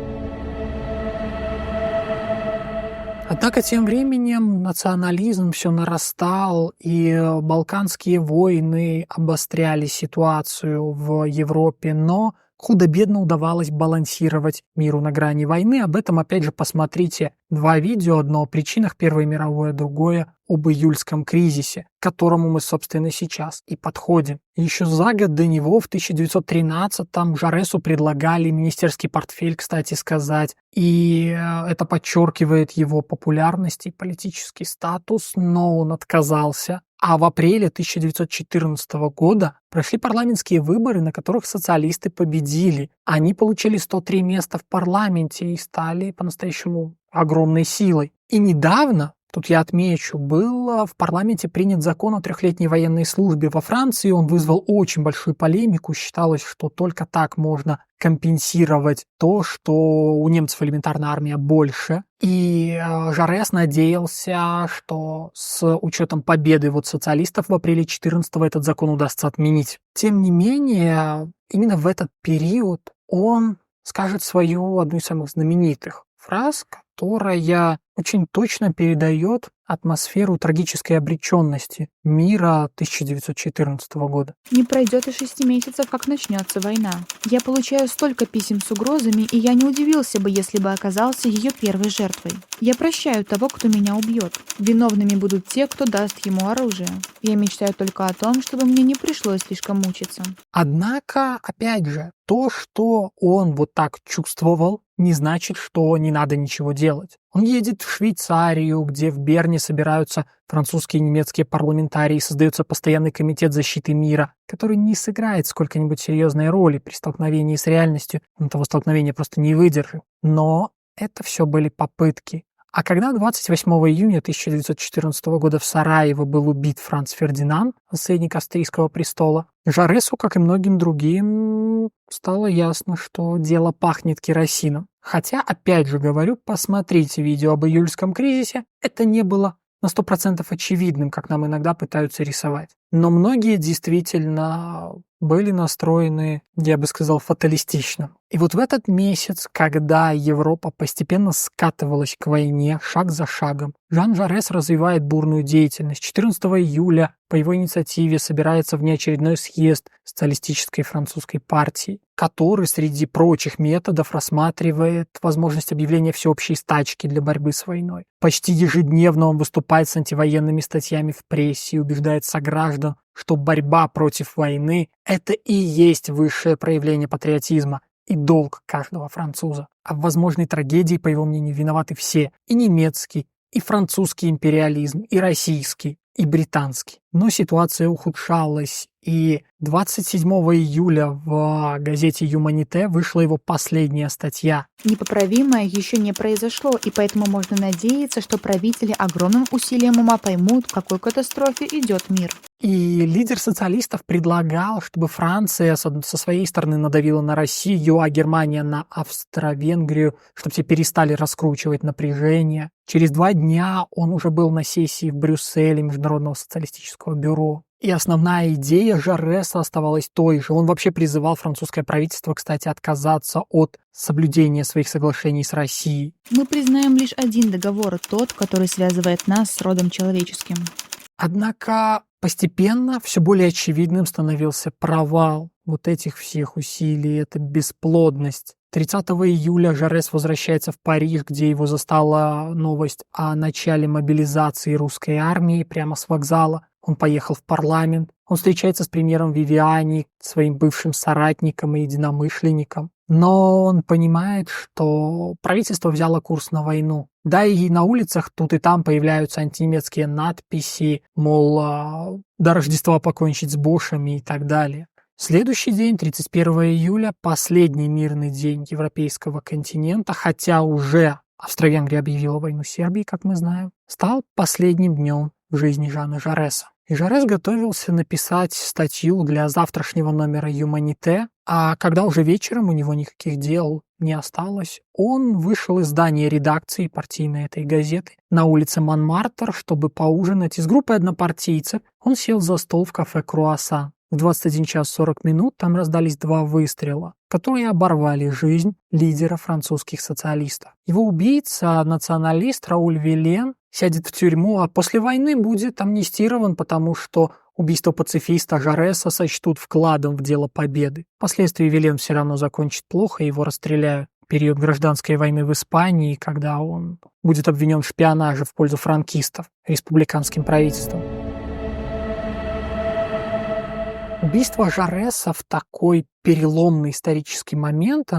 Однако тем временем национализм все нарастал, и Балканские войны обостряли ситуацию в Европе, но худо-бедно удавалось балансировать миру на грани войны. Об этом, опять же, посмотрите 2 видео, одно о причинах Первой мировой, а другое об июльском кризисе, к которому мы, собственно, сейчас и подходим. Еще за год до него, в 1913-м, Жаресу предлагали министерский портфель, кстати сказать, и это подчеркивает его популярность и политический статус, но он отказался. А в апреле 1914 года прошли парламентские выборы, на которых социалисты победили. Они получили 103 места в парламенте и стали по-настоящему огромной силой. И недавно, тут я отмечу, был в парламенте принят закон о 3-летней военной службе во Франции. Он вызвал очень большую полемику. Считалось, что только так можно компенсировать то, что у немцев элементарно армия больше. И Жарес надеялся, что с учетом победы социалистов в апреле 14-го этот закон удастся отменить. Тем не менее, именно в этот период он скажет свою одну из самых знаменитых фраз, которая очень точно передает атмосферу трагической обреченности мира 1914 года. Не пройдет и 6 месяцев, как начнется война. Я получаю столько писем с угрозами, и я не удивился бы, если бы оказался ее первой жертвой. Я прощаю того, кто меня убьет. Виновными будут те, кто даст ему оружие. Я мечтаю только о том, чтобы мне не пришлось слишком мучиться. Однако, опять же, то, что он так чувствовал, не значит, что не надо ничего делать. Он едет в Швейцарию, где в Берне собираются французские и немецкие парламентарии, создается постоянный комитет защиты мира, который не сыграет сколько-нибудь серьезной роли при столкновении с реальностью. Он того столкновения просто не выдержит. Но это все были попытки. А когда 28 июня 1914 года в Сараево был убит Франц Фердинанд, наследник австрийского престола, Жаресу, как и многим другим, стало ясно, что дело пахнет керосином. Хотя, опять же говорю, посмотрите видео об июльском кризисе, это не было на 100% очевидным, как нам иногда пытаются рисовать. Но многие действительно были настроены, я бы сказал, фаталистично. И в этот месяц, когда Европа постепенно скатывалась к войне шаг за шагом, Жан Жарес развивает бурную деятельность. 14 июля по его инициативе собирается внеочередной съезд социалистической французской партии, который среди прочих методов рассматривает возможность объявления всеобщей стачки для борьбы с войной. Почти ежедневно он выступает с антивоенными статьями в прессе и убеждает сограждан, что борьба против войны – это и есть высшее проявление патриотизма и долг каждого француза. А в возможной трагедии, по его мнению, виноваты все – и немецкий, и французский империализм, и российский, и британский. Но ситуация ухудшалась, и 27 июля в газете «Юманите» вышла его последняя статья. Непоправимое еще не произошло, и поэтому можно надеяться, что правители огромным усилием ума поймут, к какой катастрофе идет мир. И лидер социалистов предлагал, чтобы Франция со своей стороны надавила на Россию, а Германия на Австро-Венгрию, чтобы все перестали раскручивать напряжение. Через 2 дня он уже был на сессии в Брюсселе Международного социалистического бюро. И основная идея Жареса оставалась той же. Он вообще призывал французское правительство, кстати, отказаться от соблюдения своих соглашений с Россией. Мы признаем лишь один договор, тот, который связывает нас с родом человеческим. Однако постепенно все более очевидным становился провал этих всех усилий, эта бесплодность. 30 июля Жарес возвращается в Париж, где его застала новость о начале мобилизации русской армии прямо с вокзала. Он поехал в парламент, он встречается с премьером Вивиани, своим бывшим соратником и единомышленником. Но он понимает, что правительство взяло курс на войну. Да, и на улицах тут и там появляются антинемецкие надписи, мол, до Рождества покончить с бошами и так далее. Следующий день, 31 июля, последний мирный день европейского континента, хотя уже Австро-Венгрия объявила войну Сербии, как мы знаем, стал последним днем в жизни Жана Жареса. И Жарес готовился написать статью для завтрашнего номера «Юманите», а когда уже вечером у него никаких дел не осталось, он вышел из здания редакции партийной этой газеты на улице Монмартр, чтобы поужинать, и с группой однопартийцев он сел за стол в кафе «Круассан». В 21 час 40 минут там раздались 2 выстрела, которые оборвали жизнь лидера французских социалистов. Его убийца, националист Рауль Вилен, сядет в тюрьму, а после войны будет амнистирован, потому что убийство пацифиста Жареса сочтут вкладом в дело победы. Впоследствии Вилен все равно закончит плохо, его расстреляют. Период гражданской войны в Испании, когда он будет обвинен в шпионаже в пользу франкистов республиканским правительством. Убийство Жареса в такой переломный исторический момент,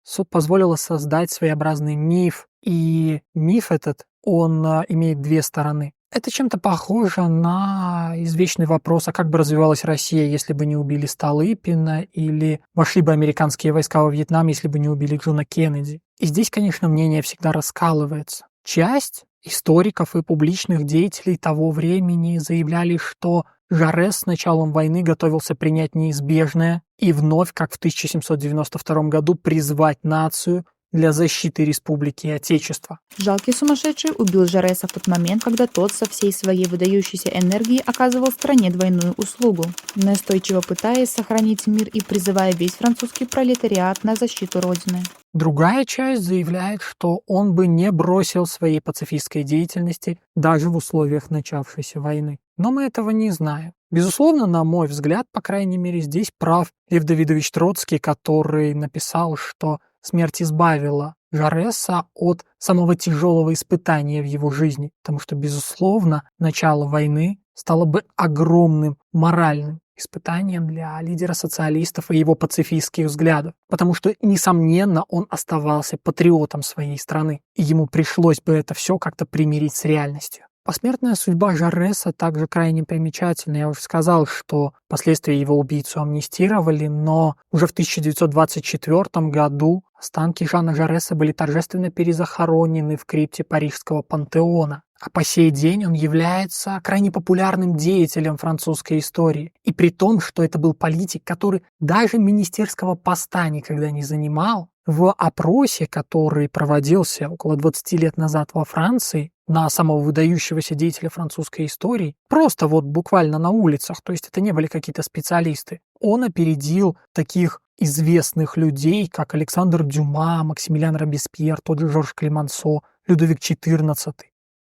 суд позволило создать своеобразный миф. И миф этот, он имеет 2 стороны. Это чем-то похоже на извечный вопрос, а как бы развивалась Россия, если бы не убили Столыпина, или вошли бы американские войска во Вьетнам, если бы не убили Джона Кеннеди. И здесь, конечно, мнение всегда раскалывается. Часть историков и публичных деятелей того времени заявляли, что Жарес с началом войны готовился принять неизбежное и вновь, как в 1792 году, призвать нацию для защиты республики и Отечества. Жалкий сумасшедший убил Жареса в тот момент, когда тот со всей своей выдающейся энергией оказывал стране двойную услугу, настойчиво пытаясь сохранить мир и призывая весь французский пролетариат на защиту Родины. Другая часть заявляет, что он бы не бросил своей пацифистской деятельности даже в условиях начавшейся войны. Но мы этого не знаем. Безусловно, на мой взгляд, по крайней мере, здесь прав Лев Давидович Троцкий, который написал, что смерть избавила Жареса от самого тяжелого испытания в его жизни, потому что, безусловно, начало войны стало бы огромным моральным испытанием для лидера социалистов и его пацифистских взглядов, потому что, несомненно, он оставался патриотом своей страны, и ему пришлось бы это все как-то примирить с реальностью. Посмертная судьба Жареса также крайне примечательна. Я уже сказал, что впоследствии его убийцу амнистировали, но уже в 1924 году останки Жана Жареса были торжественно перезахоронены в крипте Парижского пантеона. А по сей день он является крайне популярным деятелем французской истории. И при том, что это был политик, который даже министерского поста никогда не занимал, в опросе, который проводился около 20 лет назад во Франции на самого выдающегося деятеля французской истории, просто вот буквально на улицах, то есть это не были какие-то специалисты, он опередил таких известных людей, как Александр Дюма, Максимилиан Робеспьер, тот же Жорж Клемансо, Людовик XIV.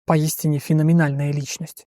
Поистине феноменальная личность.